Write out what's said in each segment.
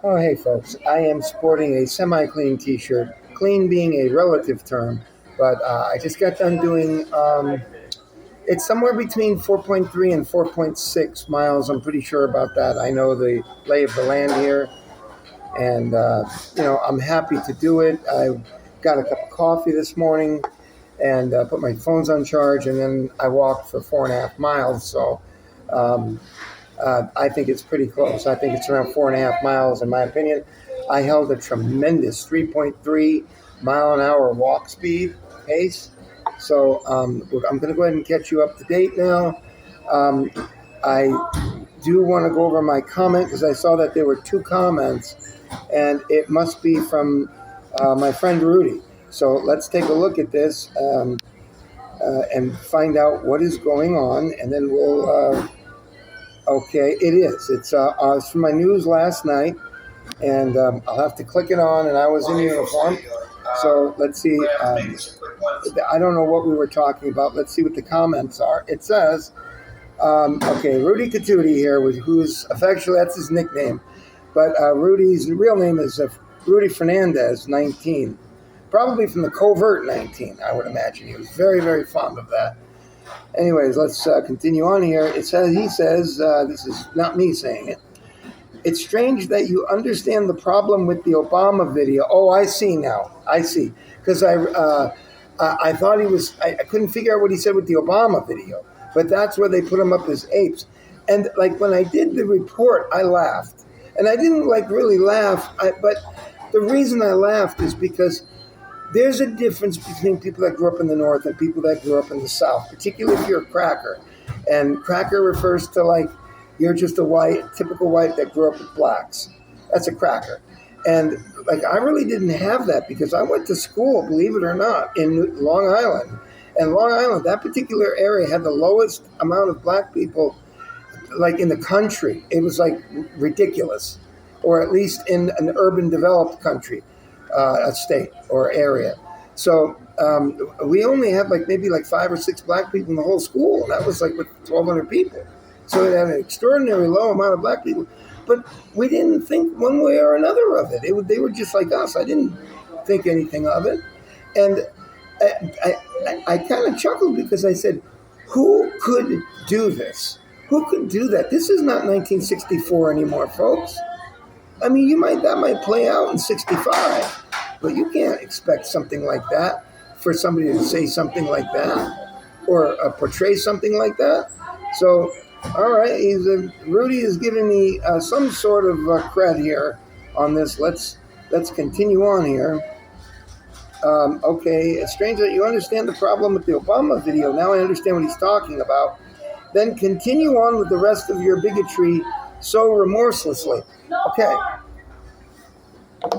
Oh, hey, folks. I am sporting a semi clean t shirt, clean being a relative term, but I just got done doing it's somewhere between 4.3 and 4.6 miles. I'm pretty sure about that. I know the lay of the land here, and I'm happy to do it. I got a cup of coffee this morning and put my phones on charge, and then I walked for 4.5 miles. So um, I think it's pretty close. I think it's around 4.5 miles, in my opinion. I held a tremendous 3.3 mile an hour walk speed pace. So I'm going to go ahead and catch you up to date now. Um, I do want to go over my comment because I saw that there were two comments, and it must be from my friend Rudy. So let's take a look at this and find out what is going on, and then we'll. Okay, it is. It's from my news last night, and I'll have to click it on. And I was in uniform, so let's see. I don't know what we were talking about. Let's see what the comments are. It says, okay, Rudy Catootie here, who's affectionately, that's his nickname, but Rudy's real name is Rudy Fernandez, 19, probably from the covert 19. I would imagine he was very, very fond of that. Anyways, let's continue on here. He says, this is not me saying it. It's strange that you understand the problem with the Obama video. Oh, I see now. I see. Because I thought I couldn't figure out what he said with the Obama video. But that's where they put him up as apes. And like when I did the report, I laughed. And I didn't like really laugh. But the reason I laughed is because there's a difference between people that grew up in the North and people that grew up in the South, particularly if you're a cracker. And cracker refers to like you're just a typical white that grew up with blacks. That's a cracker. And like I really didn't have that because I went to school, believe it or not, in Long Island. And Long Island, that particular area had the lowest amount of black people like in the country. It was like ridiculous, or at least in an urban developed country. A state or area. So we only had maybe 5 or 6 black people in the whole school. And that was with 1,200 people. So it had an extraordinarily low amount of black people. But we didn't think one way or another of it. They were just like us. I didn't think anything of it. And I kind of chuckled because I said, who could do this? Who could do that? This is not 1964 anymore, folks. I mean, that might play out in 65, but you can't expect something like that for somebody to say something like that or portray something like that. So, all right, Rudy is giving me some sort of cred here on this. Let's continue on here. Okay, it's strange that you understand the problem with the Obama video. Now I understand what he's talking about. Then continue on with the rest of your bigotry so remorselessly. Okay.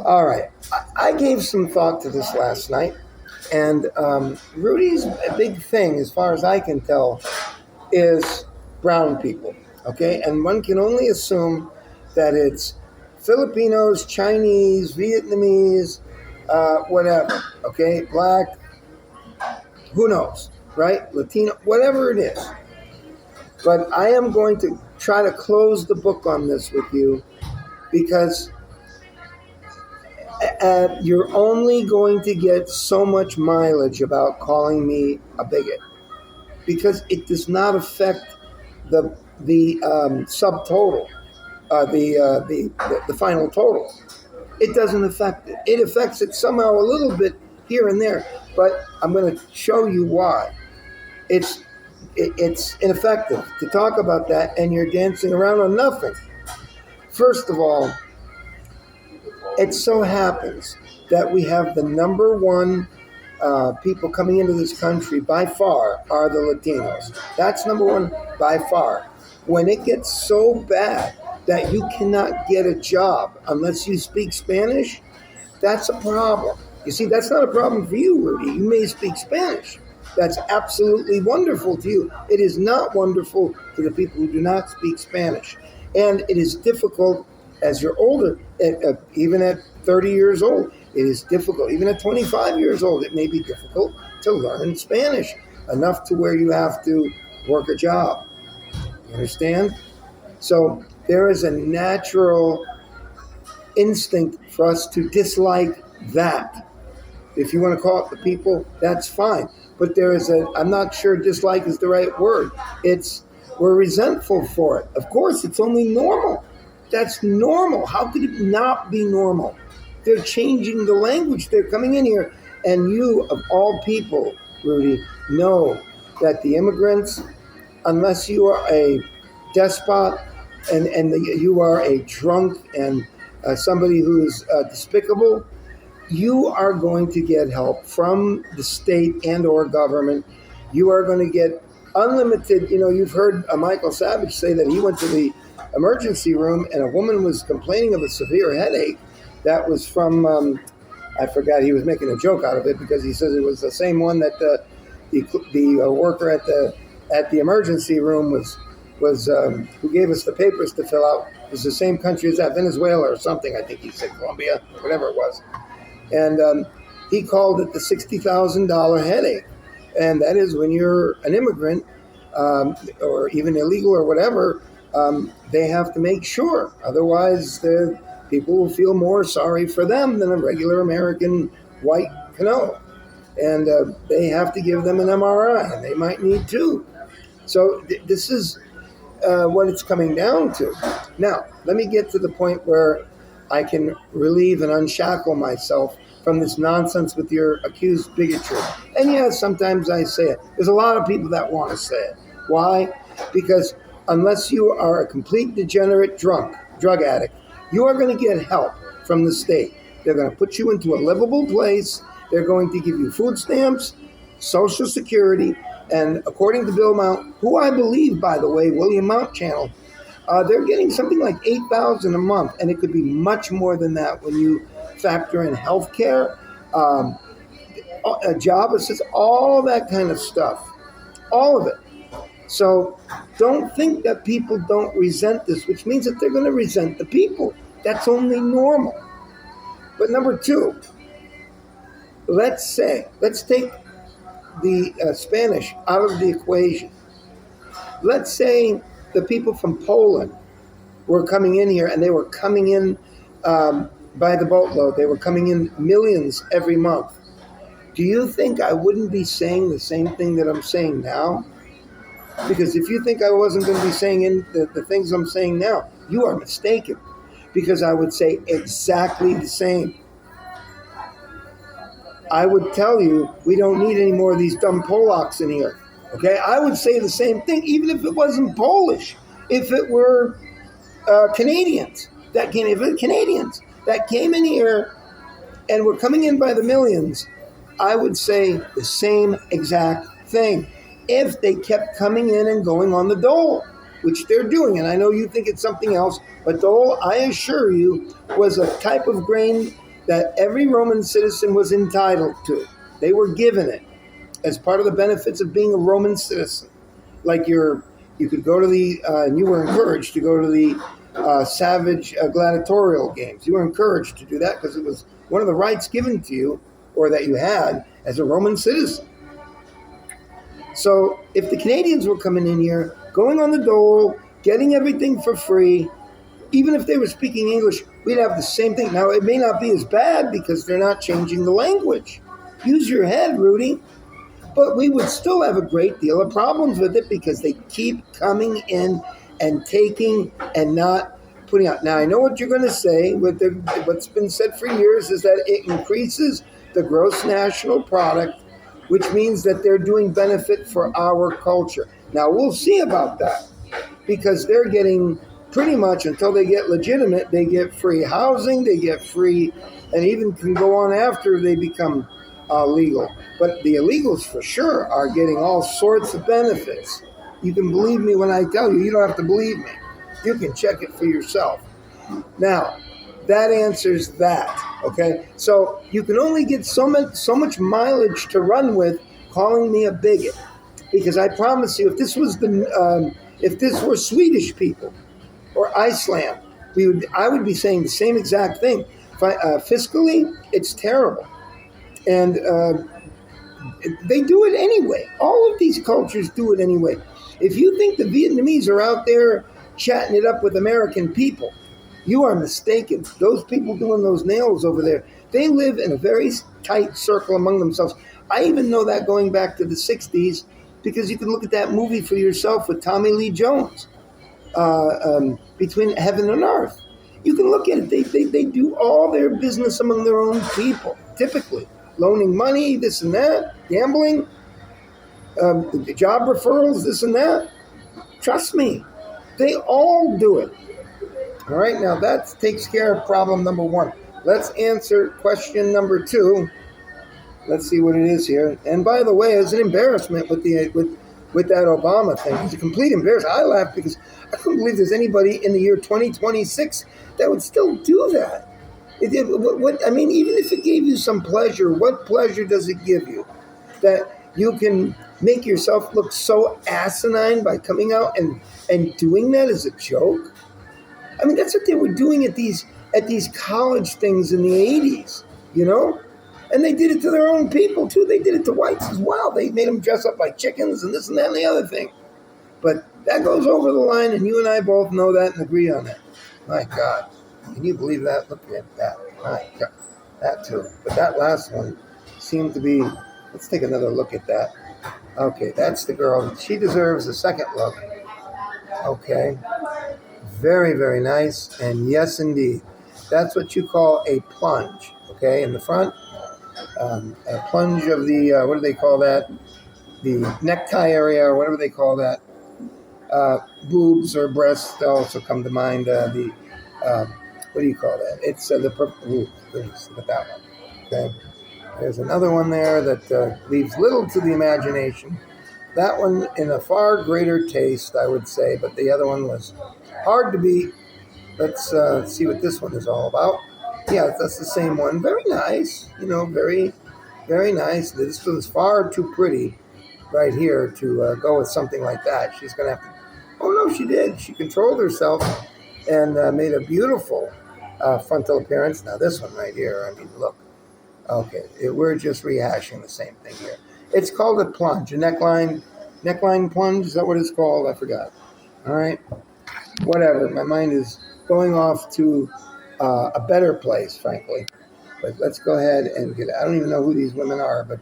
All right. I gave some thought to this last night, and Rudy's big thing, as far as I can tell, is brown people. Okay, and one can only assume that it's Filipinos, Chinese, Vietnamese, whatever. Okay, black, who knows, right? Latino, whatever it is. But I am going to try to close the book on this with you because you're only going to get so much mileage about calling me a bigot because it does not affect the subtotal, the final total. It doesn't affect it. It affects it somehow a little bit here and there, but I'm going to show you why. It's ineffective to talk about that, and you're dancing around on nothing. First of all, it so happens that we have the number one people coming into this country by far are the Latinos. That's number one by far. When it gets so bad that you cannot get a job unless you speak Spanish, that's a problem. You see, that's not a problem for you, Rudy. You may speak Spanish. That's absolutely wonderful to you. It is not wonderful to the people who do not speak Spanish. And it is difficult as you're older, even at 30 years old, it is difficult. Even at 25 years old, it may be difficult to learn Spanish, enough to where you have to work a job. You understand? So there is a natural instinct for us to dislike that. If you want to call it the people, that's fine. But there is I'm not sure dislike is the right word. We're resentful for it. Of course, it's only normal. That's normal. How could it not be normal? They're changing the language. They're coming in here. And you, of all people, Rudy, know that the immigrants, unless you are a despot you are a drunk and somebody who's despicable, you are going to get help from the state and or government. You are going to get unlimited. You've heard Michael Savage say that he went to the emergency room and a woman was complaining of a severe headache that was from I forgot, he was making a joke out of it because he says it was the same one that the worker at the emergency room was who gave us the papers to fill out. It was the same country as that, Venezuela or something. I think he said Colombia, whatever it was. And he called it the $60,000 headache. And that is when you're an immigrant or even illegal or whatever, they have to make sure. Otherwise, the people will feel more sorry for them than a regular American white Cano. And they have to give them an MRI, and they might need two. So this is what it's coming down to. Now, let me get to the point where I can relieve and unshackle myself from this nonsense with your accused bigotry. And yes, sometimes I say it. There's a lot of people that want to say it. Why? Because unless you are a complete degenerate drug addict, you are going to get help from the state. They're going to put you into a livable place. They're going to give you food stamps, Social Security, and according to Bill Mount, who I believe, by the way, William Mount channel, they're getting something like $8,000 a month, and it could be much more than that when you factor in health care, a job assist, all that kind of stuff, all of it. So don't think that people don't resent this, which means that they're going to resent the people. That's only normal. But number two, let's take the Spanish out of the equation. Let's say the people from Poland were coming in here, and they were coming in by the boatload. They were coming in millions every month. Do you think I wouldn't be saying the same thing that I'm saying now? Because if you think I wasn't going to be saying the things I'm saying now, you are mistaken. Because I would say exactly the same. I would tell you, we don't need any more of these dumb Polacks in here. Okay? I would say the same thing, even if it wasn't Polish. If it were Canadians that came in here and were coming in by the millions, I would say the same exact thing. If they kept coming in and going on the dole, which they're doing, and I know you think it's something else, but dole, I assure you, was a type of grain that every Roman citizen was entitled to. They were given it as part of the benefits of being a Roman citizen. Like you could go to and you were encouraged to go to the savage gladiatorial games. You were encouraged to do that because it was one of the rights given to you, or that you had as a Roman citizen. So if the Canadians were coming in here, going on the dole, getting everything for free, even if they were speaking English, we'd have the same thing. Now, it may not be as bad because they're not changing the language. Use your head, Rudy. But we would still have a great deal of problems with it because they keep coming in and taking and not putting out. Now, I know what you're going to say. What's been said for years is that it increases the gross national product, which means that they're doing benefit for our culture. Now, we'll see about that because they're getting pretty much, until they get legitimate, they get free housing, they get free, and even can go on after they become legal. But the illegals for sure are getting all sorts of benefits. You can believe me when I tell you. You don't have to believe me. You can check it for yourself. Now, that answers that, okay? So you can only get so much mileage to run with calling me a bigot, because I promise you, if this were Swedish people or Iceland, I would be saying the same exact thing. Fiscally, it's terrible, and they do it anyway. All of these cultures do it anyway. If you think the Vietnamese are out there chatting it up with American people, You are mistaken. Those people doing those nails over there, they live in a very tight circle among themselves. I even know that going back to the 60s because you can look at that movie for yourself with Tommy Lee Jones, Between Heaven and Earth. You can look at it. They do all their business among their own people, typically. Loaning money, this and that, gambling, job referrals, this and that. Trust me, they all do it. All right, now that takes care of problem number one. Let's answer question number two. Let's see what it is here. And by the way, it's an embarrassment with that Obama thing. It's a complete embarrassment. I laugh because I couldn't believe there's anybody in the year 2026 that would still do that. I mean, even if it gave you some pleasure, what pleasure does it give you? That you can make yourself look so asinine by coming out and doing that as a joke? I mean, that's what they were doing at these college things in the 80s, you know? And they did it to their own people, too. They did it to whites as well. They made them dress up like chickens and this and that and the other thing. But that goes over the line, and you and I both know that and agree on that. My God. Can you believe that? Look at that. My God. That, too. But that last one seemed to be... Let's take another look at that. Okay, that's the girl. She deserves a second look. Okay. Very, very nice. And yes, indeed. That's what you call a plunge. Okay, in the front. A plunge of the, what do they call that? The necktie area, or whatever they call that. Boobs or breasts also come to mind. What do you call that? It's the purple. Ooh, goodness, look at that one. Okay. There's another one there that leaves little to the imagination. That one in a far greater taste, I would say, but the other one was hard to beat. Let's see what this one is all about. Yeah, that's the same one. Very nice. You know, very, very nice. This one's far too pretty right here to go with something like that. She's going to have to... Oh, no, she did. She controlled herself and made a beautiful frontal appearance. Now, this one right here, I mean, look. Okay, we're just rehashing the same thing here. It's called a plunge, a neckline plunge. Is that what it's called? I forgot. All right. Whatever. My mind is going off to a better place, frankly. But let's go ahead and get... I don't even know who these women are, but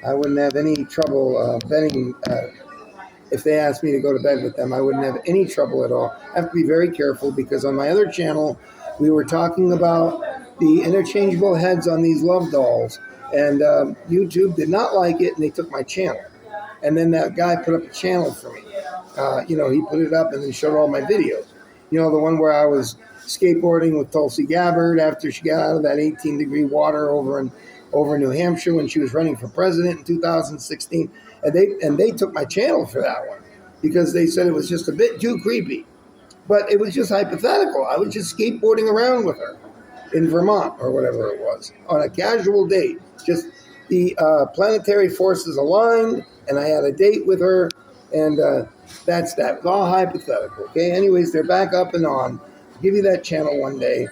I wouldn't have any trouble betting. If they asked me to go to bed with them, I wouldn't have any trouble at all. I have to be very careful because on my other channel, we were talking about the interchangeable heads on these love dolls. And YouTube did not like it, and they took my channel. And then that guy put up a channel for me. He put it up and then showed all my videos. You know, the one where I was skateboarding with Tulsi Gabbard after she got out of that 18-degree water over in New Hampshire when she was running for president in 2016. And they took my channel for that one because they said it was just a bit too creepy. But it was just hypothetical. I was just skateboarding around with her in Vermont or whatever it was on a casual date. Just the planetary forces aligned, and I had a date with her, and that's that. It was all hypothetical, okay? Anyways, they're back up and on. I'll give you that channel one day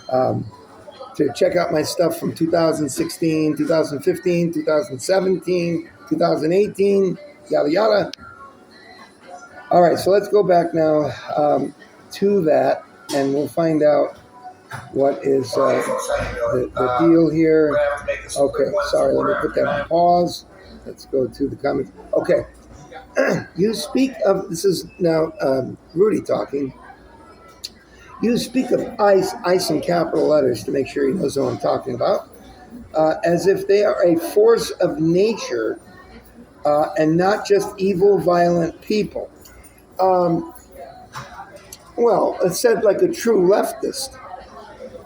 to check out my stuff from 2016, 2015, 2017, 2018, yada, yada. All right, so let's go back now to that, and we'll find out what is the deal here. Okay, sorry, let me put that on pause. Let's go to the comments. Okay, you speak of, this is now Rudy talking. You speak of ice in capital letters to make sure he knows what I'm talking about, as if they are a force of nature and not just evil, violent people. Well, it's said like a true leftist.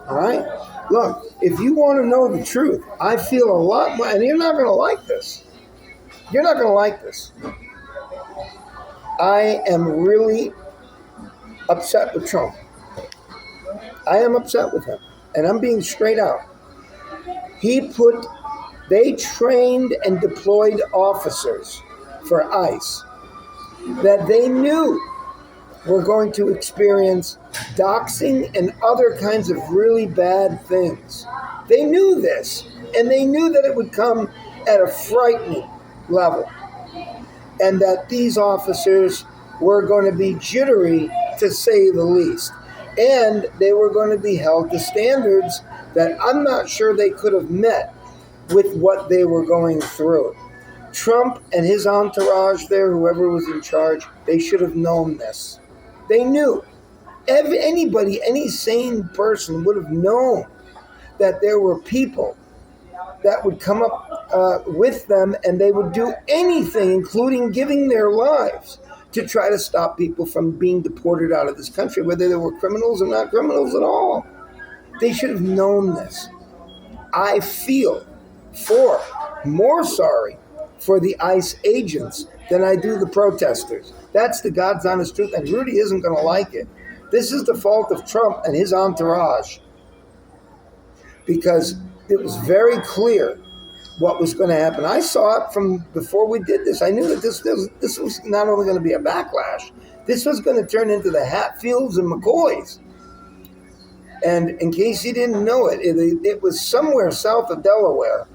All right? Look, if you want to know the truth, I feel a lot more, and you're not going to like this. You're not going to like this. I am really upset with Trump. I am upset with him, and I'm being straight out. They trained and deployed officers for ICE that they knew were going to experience doxing and other kinds of really bad things. They knew this, and they knew that it would come at a frightening level, and that these officers were going to be jittery, to say the least. And they were going to be held to standards that I'm not sure they could have met with what they were going through. Trump and his entourage there, whoever was in charge, they should have known this. They knew. Anybody, any sane person would have known that there were people that would come up with them, and they would do anything, including giving their lives, to try to stop people from being deported out of this country, whether they were criminals or not criminals at all. They should have known this. I feel more sorry for the ICE agents than I do the protesters. That's the God's honest truth, and Rudy isn't going to like it. This is the fault of Trump and his entourage, because it was very clear what was going to happen. I saw it from before we did this. I knew that this was not only going to be a backlash, this was going to turn into the Hatfields and McCoys. And in case you didn't know it, it was somewhere south of Delaware,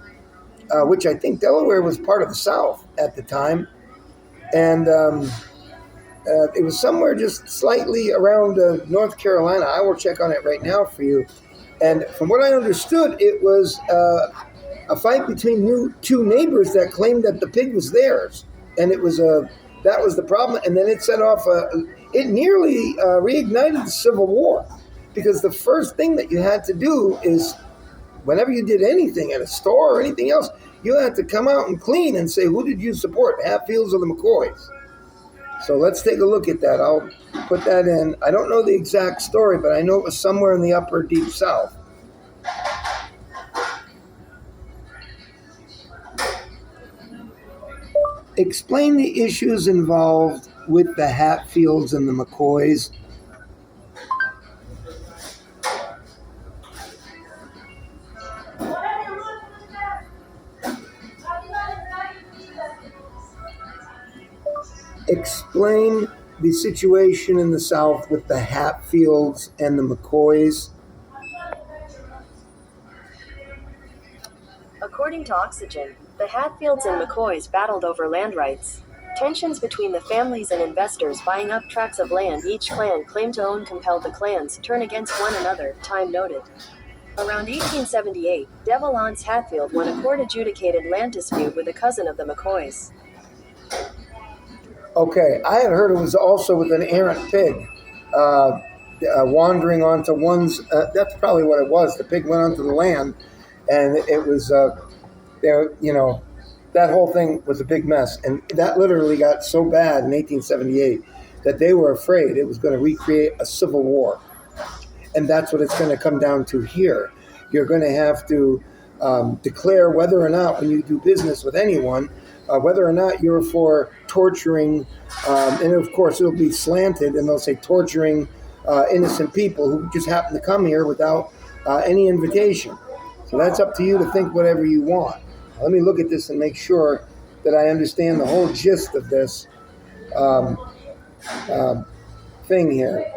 which I think Delaware was part of the South at the time. And it was somewhere just slightly around North Carolina. I will check on it right now for you. And from what I understood, it was a fight between two neighbors that claimed that the pig was theirs. And it was that was the problem. And then it set off, it nearly reignited the Civil War. Because the first thing that you had to do is, whenever you did anything at a store or anything else, you had to come out and clean and say, who did you support, Hatfields or the McCoys? So let's take a look at that. I'll put that in. I don't know the exact story, but I know it was somewhere in the upper deep South. Explain the issues involved with the Hatfields and the McCoys. Explain the situation in the South with the Hatfields and the McCoys. According to Oxygen, the Hatfields and McCoys battled over land rights. Tensions between the families and investors buying up tracts of land each clan claimed to own compelled the clans turn against one another, Time noted. Around 1878, Devalance Hatfield won a court-adjudicated land dispute with a cousin of the McCoys. Okay, I had heard it was also with an errant pig wandering onto one's, that's probably what it was. The pig went onto the land, and it was, that whole thing was a big mess. And that literally got so bad in 1878 that they were afraid it was going to recreate a civil war. And that's what it's going to come down to here. You're going to have to declare whether or not, when you do business with anyone, whether or not you're for torturing, and of course it'll be slanted, and they'll say torturing innocent people who just happen to come here without any invitation. So that's up to you to think whatever you want. Let me look at this and make sure that I understand the whole gist of this thing here.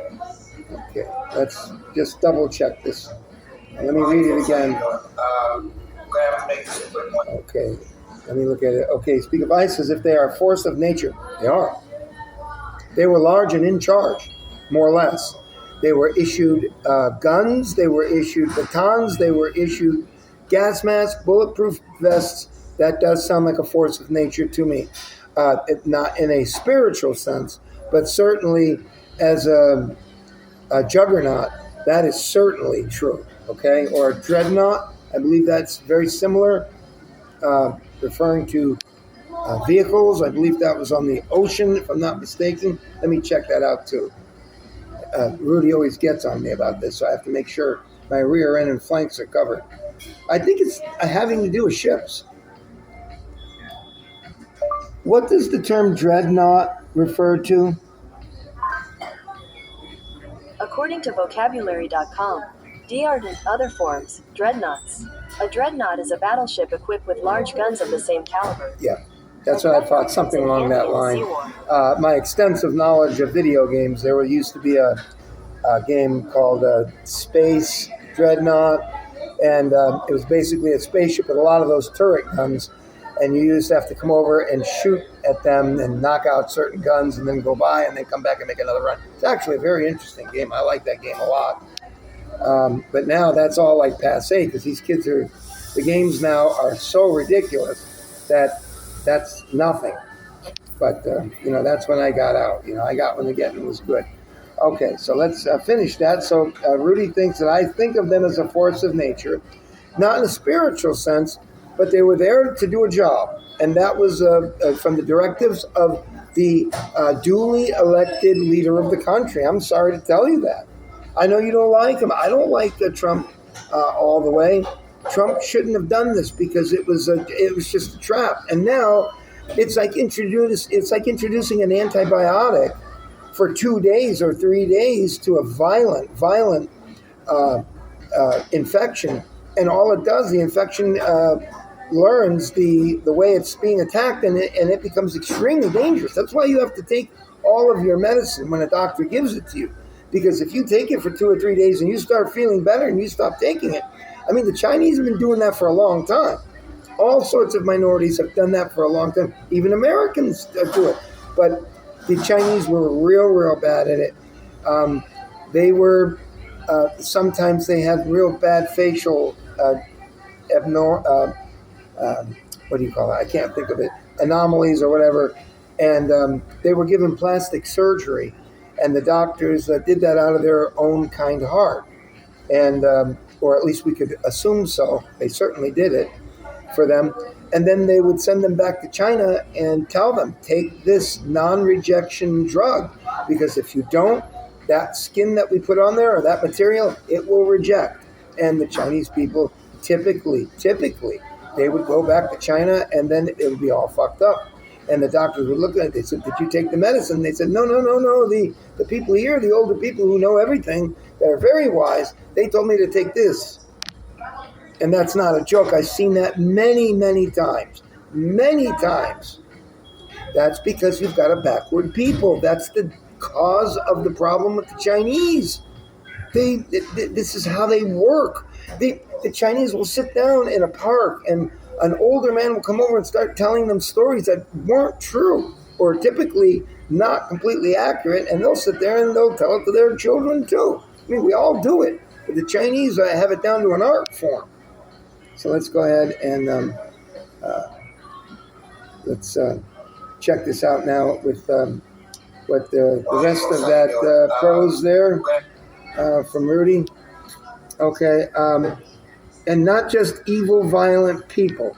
Okay, let's just double check this. Let me read it again. Okay. Let me look at it. Okay, speak of ICE as if they are a force of nature. They are. They were large and in charge, more or less. They were issued guns. They were issued batons. They were issued gas masks, bulletproof vests. That does sound like a force of nature to me. Not in a spiritual sense, but certainly as a juggernaut, that is certainly true. Okay, or a dreadnought. I believe that's very similar. Referring to vehicles. I believe that was on the ocean, if I'm not mistaken. Let me check that out too. Rudy always gets on me about this, so I have to make sure my rear end and flanks are covered. I think it's having to do with ships. What does the term dreadnought refer to? According to vocabulary.com, D'art and other forms, dreadnoughts. A dreadnought is a battleship equipped with large guns of the same caliber. Yeah, that's what I thought, something along that line. My extensive knowledge of video games, there used to be a game called Space Dreadnought, and it was basically a spaceship with a lot of those turret guns, and you used to have to come over and shoot at them and knock out certain guns and then go by and then come back and make another run. It's actually a very interesting game. I like that game a lot. But now that's all like passe because these kids are, the games now are so ridiculous that that's nothing. But, that's when I got out. I got when the getting was good. Okay, so let's finish that. So Rudy thinks that I think of them as a force of nature, not in a spiritual sense, but they were there to do a job. And that was from the directives of the duly elected leader of the country. I'm sorry to tell you that. I know you don't like him. I don't like Trump all the way. Trump shouldn't have done this because it was just a trap. And now it's like introducing an antibiotic for 2 days or 3 days to a violent infection, and all it does, the infection learns the way it's being attacked, and it becomes extremely dangerous. That's why you have to take all of your medicine when a doctor gives it to you, because if you take it for 2 or 3 days and you start feeling better and you stop taking it, I mean, the Chinese have been doing that for a long time. All sorts of minorities have done that for a long time. Even Americans do it. But the Chinese were real bad at it. They were, sometimes they had real bad facial, what do you call it? I can't think of it. Anomalies or whatever. And they were given plastic surgery. And the doctors did that out of their own kind heart. And, or at least we could assume so. They certainly did it for them. And then they would send them back to China and tell them, take this non-rejection drug, because if you don't, that skin that we put on there or that material, it will reject. And the Chinese people typically, they would go back to China and then it would be all fucked up. And the doctors would look at it. They said, did you take the medicine? They said, no. The people here, the older people who know everything, that are very wise, they told me to take this. And that's not a joke. I've seen that many times. Many times. That's because you've got a backward people. That's the cause of the problem with the Chinese. This is how they work. The Chinese will sit down in a park and an older man will come over and start telling them stories that weren't true or typically not completely accurate, and they'll sit there and they'll tell it to their children too. I mean, we all do it. But the Chinese have it down to an art form. So let's go ahead and let's check this out now with what the rest of that prose there from Rudy. Okay, and not just evil, violent people.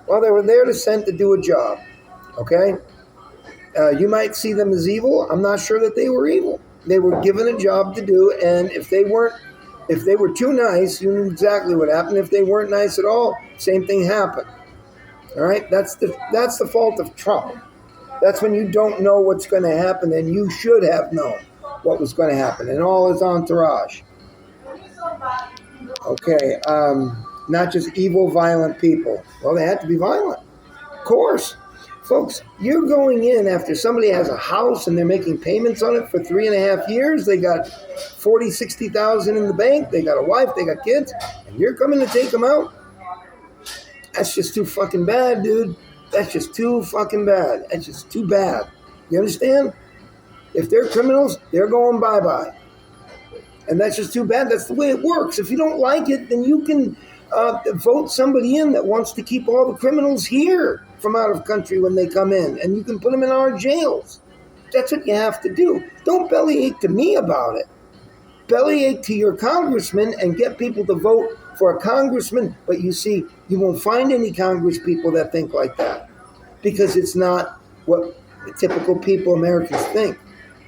Well, they were there to do a job. Okay, you might see them as evil. I'm not sure that they were evil. They were given a job to do, and if they were too nice, you knew exactly what happened. If they weren't nice at all, same thing happened. All right, that's the fault of Trump. That's when you don't know what's going to happen, and you should have known what was going to happen, and all his entourage. Okay, not just evil, violent people. Well, they had to be violent. Of course. Folks, you're going in after somebody has a house and they're making payments on it for 3.5 years. They got 40, 60,000 in the bank. They got a wife. They got kids. And you're coming to take them out? That's just too fucking bad, dude. That's just too fucking bad. That's just too bad. You understand? If they're criminals, they're going bye-bye. And that's just too bad. That's the way it works. If you don't like it, then you can vote somebody in that wants to keep all the criminals here from out of country when they come in, and you can put them in our jails. That's what you have to do. Don't bellyache to me about it. Bellyache to your congressman and get people to vote for a congressman, but you see, you won't find any Congress people that think like that because it's not what typical people, Americans, think.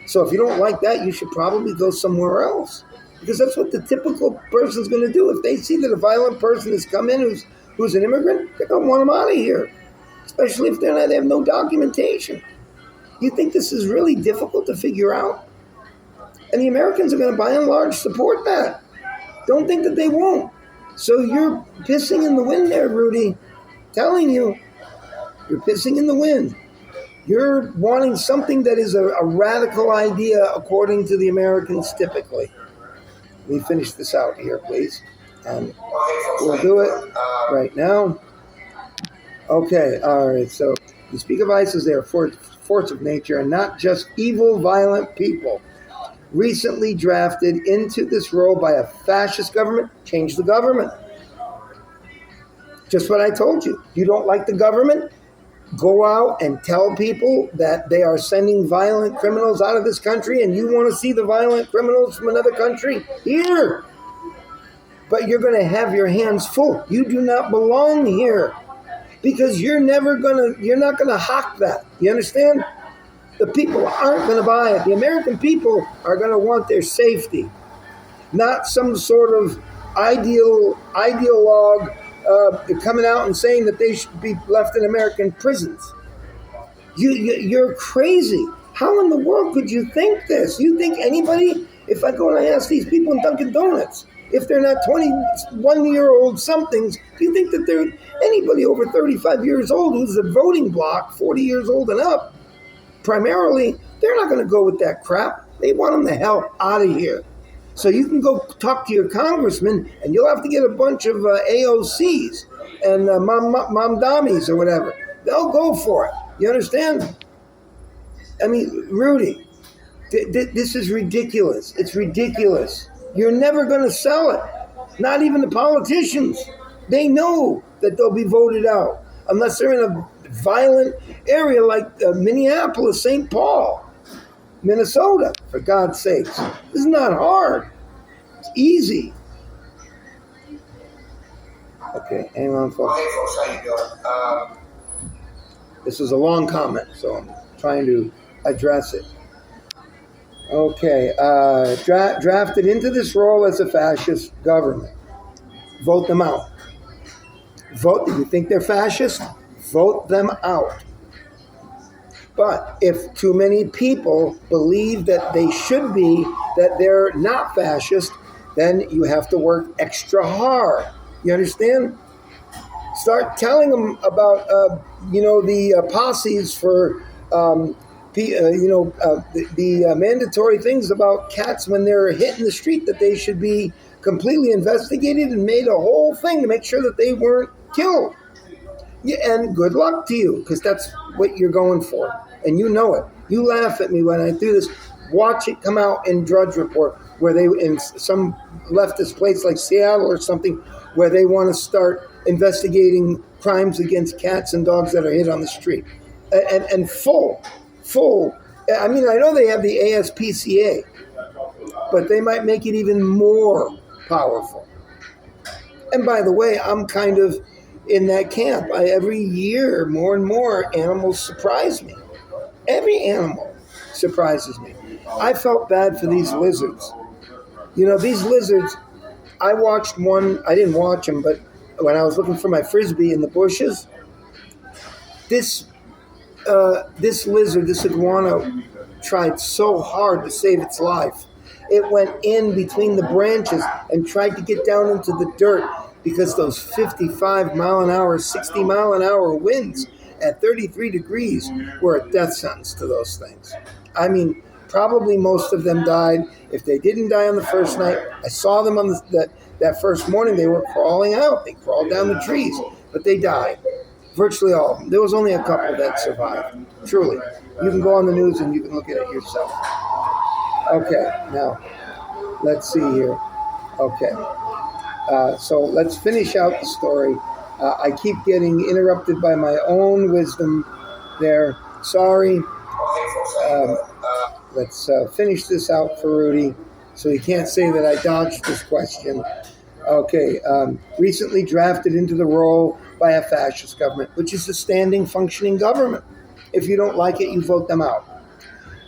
So if you don't like that, you should probably go somewhere else, because that's what the typical person's going to do. If they see that a violent person has come in who's an immigrant, they're going to want him out of here, especially if they have no documentation. You think this is really difficult to figure out? And the Americans are going to, by and large, support that. Don't think that they won't. So you're pissing in the wind there, Rudy. Telling you, you're pissing in the wind. You're wanting something that is a radical idea according to the Americans typically. Let me finish this out here, please. And we'll do it right now. Okay, all right. So you speak of ISIS, they are force of nature and not just evil, violent people. Recently drafted into this role by a fascist government, change the government. Just what I told you. You don't like the government? Go out and tell people that they are sending violent criminals out of this country and you want to see the violent criminals from another country? Here. But you're going to have your hands full. You do not belong here because you're not going to hawk that. You understand? The people aren't going to buy it. The American people are going to want their safety, not some sort of ideologue coming out and saying that they should be left in American prisons. You're crazy. How in the world could you think this? You think anybody, if I go and I ask these people in Dunkin' Donuts, if they're not 21-year-old somethings, do you think that they're anybody over 35 years old who's a voting bloc, 40 years old and up, primarily, they're not going to go with that crap. They want them the hell out of here. So you can go talk to your congressman, and you'll have to get a bunch of AOCs and mom dummies or whatever. They'll go for it. You understand? I mean, Rudy, this is ridiculous. It's ridiculous. You're never going to sell it. Not even the politicians. They know that they'll be voted out unless they're in a violent area like Minneapolis, St. Paul, Minnesota, for God's sakes. This is not hard. It's easy. Okay, hang on, folks. Hey, folks, how you doing? This is a long comment, so I'm trying to address it. Okay, drafted into this role as a fascist government. Vote them out. Vote. You think they're fascist? Vote them out. But if too many people believe that they should be, that they're not fascist, then you have to work extra hard. You understand? Start telling them about, the posses for, the mandatory things about cats when they're hit in the street, that they should be completely investigated and made a whole thing to make sure that they weren't killed. Yeah, and good luck to you, because that's what you're going for. And you know it. You laugh at me when I do this. Watch it come out in Drudge Report, where they, in some leftist place like Seattle or something, where they want to start investigating crimes against cats and dogs that are hit on the street. And full. I mean, I know they have the ASPCA, but they might make it even more powerful. And by the way, I'm kind of in that camp. Every year, more and more animals surprise me. Every animal surprises me. I felt bad for these lizards. These lizards, I watched one, I didn't watch them, but when I was looking for my Frisbee in the bushes, this lizard, this iguana, tried so hard to save its life. It went in between the branches and tried to get down into the dirt because those 55 mile an hour, 60 mile an hour winds at 33 degrees were a death sentence to those things. I mean, probably most of them died. If they didn't die on the first night, I saw them on that first morning. They were crawling out. They crawled down the trees, but they died. Virtually all of them. There was only a couple that survived. Truly. You can go on the news and you can look at it yourself. Okay, now, let's see here. Okay. So let's finish out the story. I keep getting interrupted by my own wisdom there. Sorry. Let's finish this out for Rudy so he can't say that I dodged this question. Okay. Recently drafted into the role by a fascist government, which is a standing, functioning government. If you don't like it, you vote them out.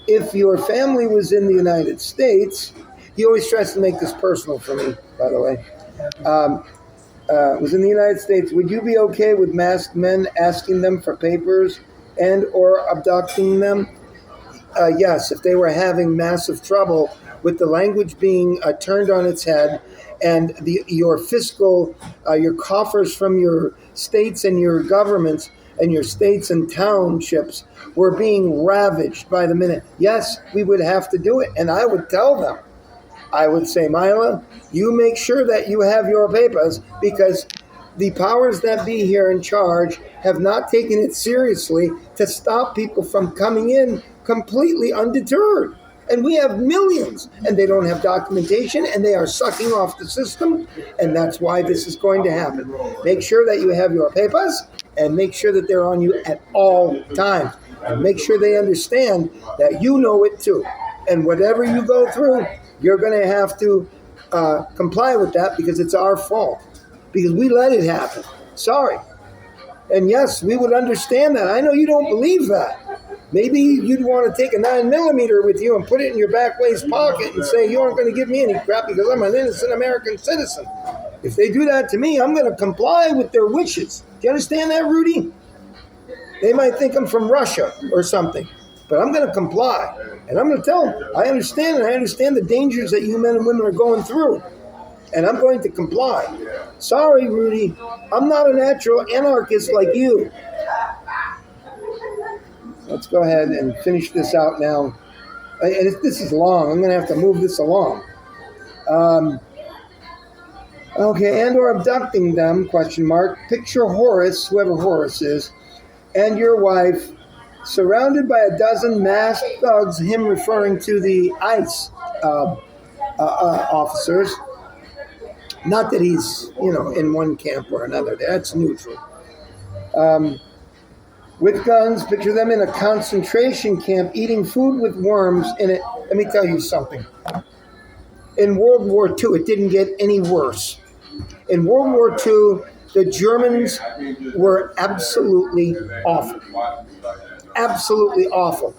If your family was in the United States, he always tries to make this personal for me, by the way. Was in the United States, would you be okay with masked men asking them for papers and or abducting them? Yes, if they were having massive trouble with the language being turned on its head and your fiscal, your coffers from your states and your governments and your states and townships were being ravaged by the minute. Yes, we would have to do it. And I would tell them, I would say, Mila, you make sure that you have your papers because The powers that be here in charge have not taken it seriously to stop people from coming in completely undeterred. And we have millions, and they don't have documentation, and they are sucking off the system, and that's why this is going to happen. Make sure that you have your papers, and make sure that they're on you at all times. And make sure they understand that you know it too. And whatever you go through, you're going to have to comply with that because it's our fault. Because we let it happen. Sorry. And yes, we would understand that. I know you don't believe that. Maybe you'd want to take a 9mm with you and put it in your back waist pocket and say, you aren't going to give me any crap because I'm an innocent American citizen. If they do that to me, I'm going to comply with their wishes. Do you understand that, Rudy? They might think I'm from Russia or something, but I'm going to comply. And I'm going to tell them, I understand, and I understand the dangers that you men and women are going through. And I'm going to comply. Sorry, Rudy, I'm not a natural anarchist like you. Let's go ahead and finish this out now. And this is long. I'm going to have to move this along. Okay, and or abducting them, question mark. Picture Horace, whoever Horace is, and your wife, surrounded by a dozen masked thugs, him referring to the ICE officers. Not that he's, in one camp or another. That's neutral. With guns, picture them in a concentration camp eating food with worms in it. Let me tell you something. In World War II, it didn't get any worse. In World War II, the Germans were absolutely awful. Absolutely awful.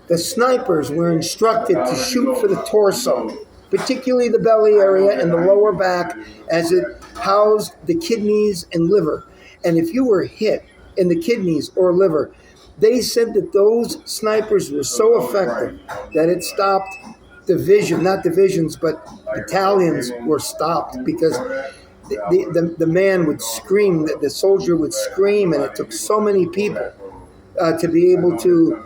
The snipers were instructed to shoot for the torso, particularly the belly area and the lower back, as it housed the kidneys and liver. And if you were hit in the kidneys or liver, they said that those snipers were so effective that it stopped not divisions, but battalions were stopped because the man would scream, the soldier would scream, and it took so many people to be able to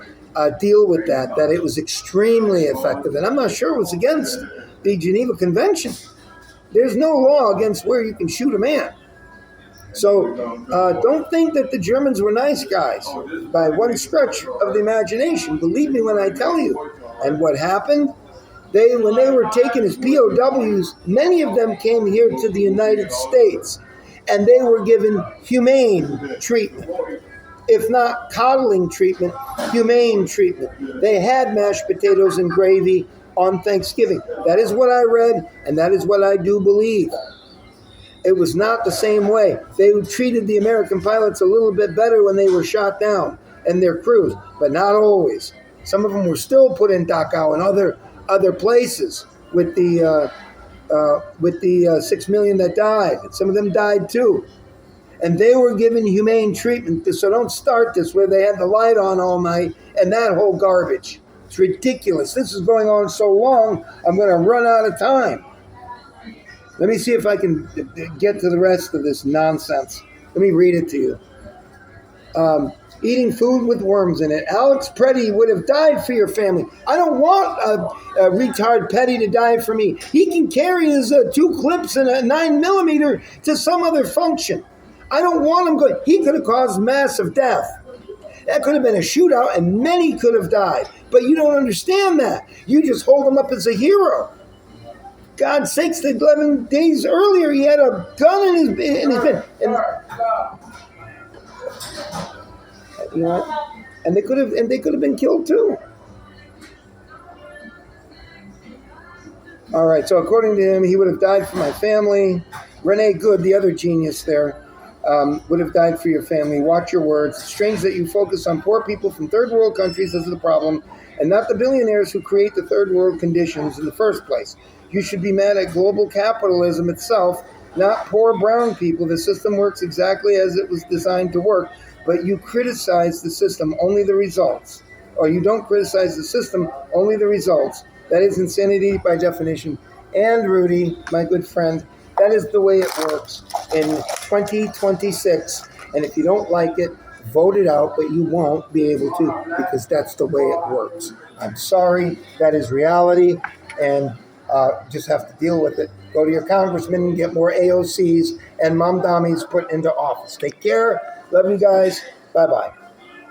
deal with that it was extremely effective. And I'm not sure it was against the Geneva Convention. There's no law against where you can shoot a man. So don't think that the Germans were nice guys by one stretch of the imagination. Believe me when I tell you. And what happened? When they were taken as POWs, many of them came here to the United States, and they were given humane treatment. If not coddling treatment, humane treatment. They had mashed potatoes and gravy on Thanksgiving. That is what I read, and that is what I do believe. It was not the same way. They treated the American pilots a little bit better when they were shot down, and their crews, but not always. Some of them were still put in Dachau and other places with the 6 million that died. Some of them died too. And they were given humane treatment. So don't start this where they had the light on all night and that whole garbage. It's ridiculous. This is going on so long, I'm going to run out of time. Let me see if I can get to the rest of this nonsense. Let me read it to you. Eating food with worms in it. Alex Petty would have died for your family. I don't want a retard Petty to die for me. He can carry his 2 clips and a 9mm to some other function. I don't want him going. He could have caused massive death. That could have been a shootout and many could have died. But you don't understand that. You just hold him up as a hero. God's sakes, 11 days earlier he had a gun in his bed. And they could have been killed too. All right, so according to him, he would have died for my family. Renee Good, the other genius there, would have died for your family. Watch your words. It's strange that you focus on poor people from third world countries as the problem, and not the billionaires who create the third world conditions in the first place. You should be mad at global capitalism itself, not poor brown people. The system works exactly as it was designed to work, but you criticize the system, only the results. Or you don't criticize the system, only the results. That is insanity by definition. And Rudy, my good friend, that is the way it works in 2026. And if you don't like it, vote it out, but you won't be able to because that's the way it works. I'm sorry, that is reality. And Just have to deal with it. Go to your congressman, get more AOCs and mom dummies put into office. Take care. Love you guys. Bye bye.